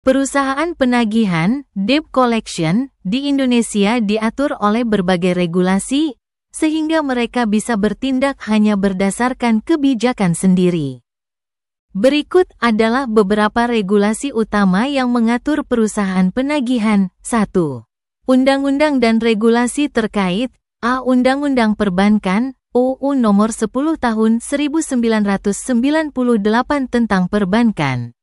Perusahaan penagihan, debt collection, di Indonesia diatur oleh berbagai regulasi, sehingga mereka bisa bertindak hanya berdasarkan kebijakan sendiri. Berikut adalah beberapa regulasi utama yang mengatur perusahaan penagihan. 1. Undang-undang dan regulasi terkait. A. Undang-Undang Perbankan, UU Nomor 10 Tahun 1998 tentang Perbankan.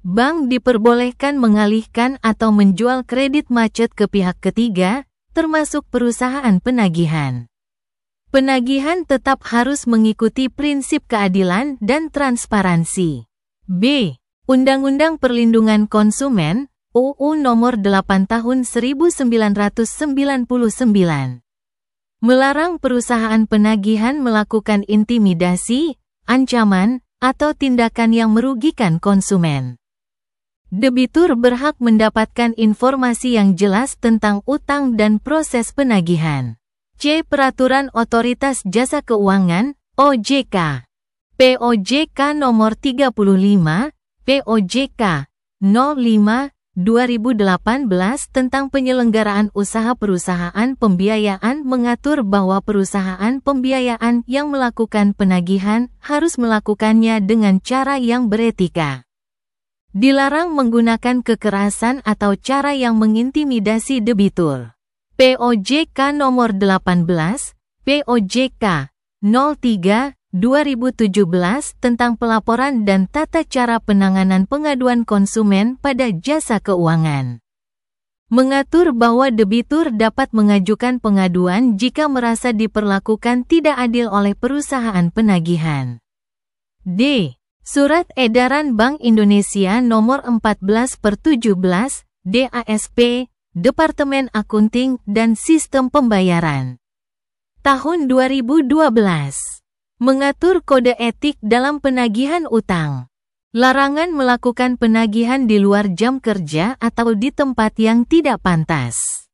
Bank diperbolehkan mengalihkan atau menjual kredit macet ke pihak ketiga, termasuk perusahaan penagihan. Penagihan tetap harus mengikuti prinsip keadilan dan transparansi. B. Undang-Undang Perlindungan Konsumen, UU Nomor 8 Tahun 1999. Melarang perusahaan penagihan melakukan intimidasi, ancaman, atau tindakan yang merugikan konsumen. Debitur berhak mendapatkan informasi yang jelas tentang utang dan proses penagihan. C. Peraturan Otoritas Jasa Keuangan, OJK. POJK Nomor 35, POJK 05/2018 tentang penyelenggaraan usaha perusahaan pembiayaan mengatur bahwa perusahaan pembiayaan yang melakukan penagihan harus melakukannya dengan cara yang beretika. Dilarang menggunakan kekerasan atau cara yang mengintimidasi debitur. POJK Nomor 18, POJK 03/2017 tentang pelaporan dan tata cara penanganan pengaduan konsumen pada jasa keuangan. Mengatur bahwa debitur dapat mengajukan pengaduan jika merasa diperlakukan tidak adil oleh perusahaan penagihan. D. Surat Edaran Bank Indonesia Nomor 14/17, DASP, Departemen Akunting dan Sistem Pembayaran. Tahun 2012. Mengatur kode etik dalam penagihan utang. Larangan melakukan penagihan di luar jam kerja atau di tempat yang tidak pantas.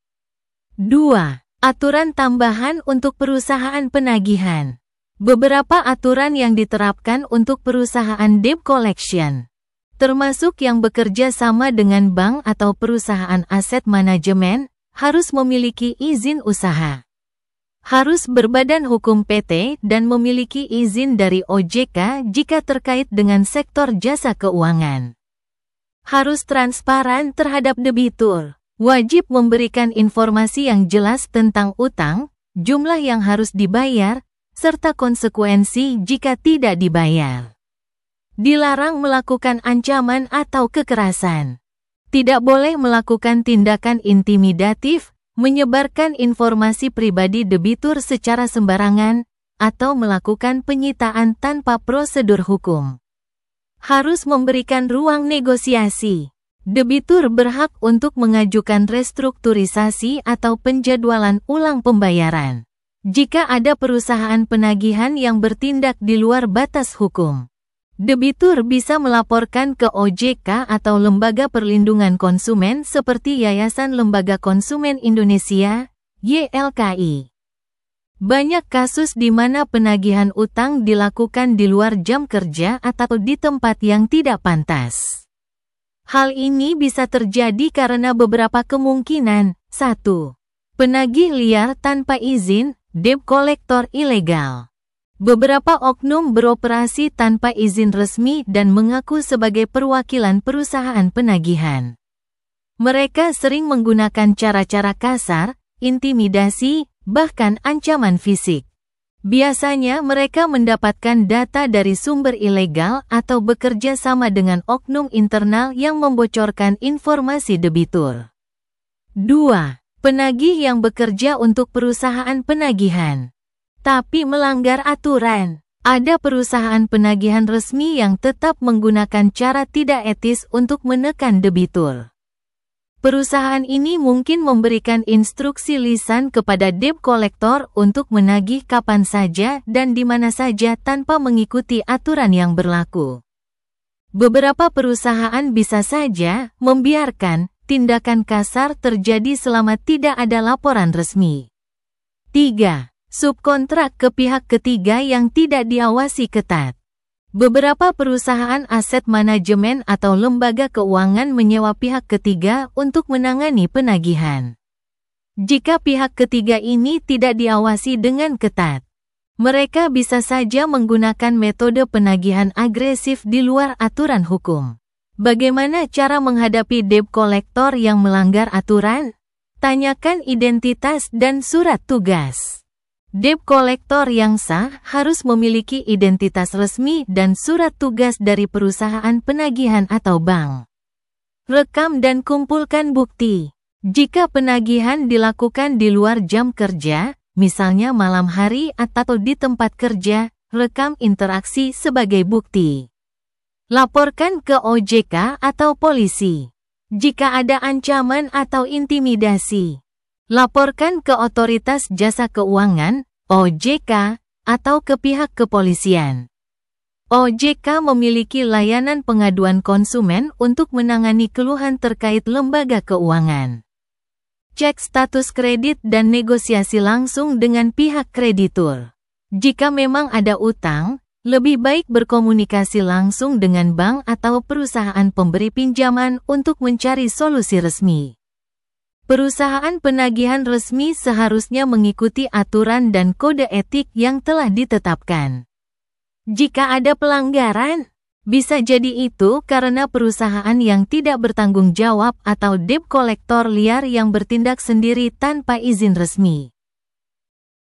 2. Aturan tambahan untuk perusahaan penagihan. Beberapa aturan yang diterapkan untuk perusahaan debt collection, termasuk yang bekerja sama dengan bank atau perusahaan aset manajemen, harus memiliki izin usaha. Harus berbadan hukum PT dan memiliki izin dari OJK jika terkait dengan sektor jasa keuangan. Harus transparan terhadap debitur. Wajib memberikan informasi yang jelas tentang utang, jumlah yang harus dibayar, serta konsekuensi jika tidak dibayar. Dilarang melakukan ancaman atau kekerasan. Tidak boleh melakukan tindakan intimidatif, menyebarkan informasi pribadi debitur secara sembarangan, atau melakukan penyitaan tanpa prosedur hukum. Harus memberikan ruang negosiasi. Debitur berhak untuk mengajukan restrukturisasi atau penjadwalan ulang pembayaran jika ada perusahaan penagihan yang bertindak di luar batas hukum. Debitur bisa melaporkan ke OJK atau Lembaga Perlindungan Konsumen seperti Yayasan Lembaga Konsumen Indonesia, YLKI. Banyak kasus di mana penagihan utang dilakukan di luar jam kerja atau di tempat yang tidak pantas. Hal ini bisa terjadi karena beberapa kemungkinan. 1. Penagih liar tanpa izin, debt collector ilegal. Beberapa oknum beroperasi tanpa izin resmi dan mengaku sebagai perwakilan perusahaan penagihan. Mereka sering menggunakan cara-cara kasar, intimidasi, bahkan ancaman fisik. Biasanya mereka mendapatkan data dari sumber ilegal atau bekerja sama dengan oknum internal yang membocorkan informasi debitur. 2. Penagih yang bekerja untuk perusahaan penagihan, tapi melanggar aturan. Ada perusahaan penagihan resmi yang tetap menggunakan cara tidak etis untuk menekan debitur. Perusahaan ini mungkin memberikan instruksi lisan kepada debt collector untuk menagih kapan saja dan di mana saja tanpa mengikuti aturan yang berlaku. Beberapa perusahaan bisa saja membiarkan tindakan kasar terjadi selama tidak ada laporan resmi. 3. Subkontrak ke pihak ketiga yang tidak diawasi ketat. Beberapa perusahaan aset manajemen atau lembaga keuangan menyewa pihak ketiga untuk menangani penagihan. Jika pihak ketiga ini tidak diawasi dengan ketat, mereka bisa saja menggunakan metode penagihan agresif di luar aturan hukum. Bagaimana cara menghadapi debt collector yang melanggar aturan? Tanyakan identitas dan surat tugas. Debt collector yang sah harus memiliki identitas resmi dan surat tugas dari perusahaan penagihan atau bank. Rekam dan kumpulkan bukti. Jika penagihan dilakukan di luar jam kerja, misalnya malam hari atau di tempat kerja, rekam interaksi sebagai bukti. Laporkan ke OJK atau polisi. Jika ada ancaman atau intimidasi, laporkan ke Otoritas Jasa Keuangan, OJK, atau ke pihak kepolisian. OJK memiliki layanan pengaduan konsumen untuk menangani keluhan terkait lembaga keuangan. Cek status kredit dan negosiasi langsung dengan pihak kreditur. Jika memang ada utang, lebih baik berkomunikasi langsung dengan bank atau perusahaan pemberi pinjaman untuk mencari solusi resmi. Perusahaan penagihan resmi seharusnya mengikuti aturan dan kode etik yang telah ditetapkan. Jika ada pelanggaran, bisa jadi itu karena perusahaan yang tidak bertanggung jawab atau debt collector liar yang bertindak sendiri tanpa izin resmi.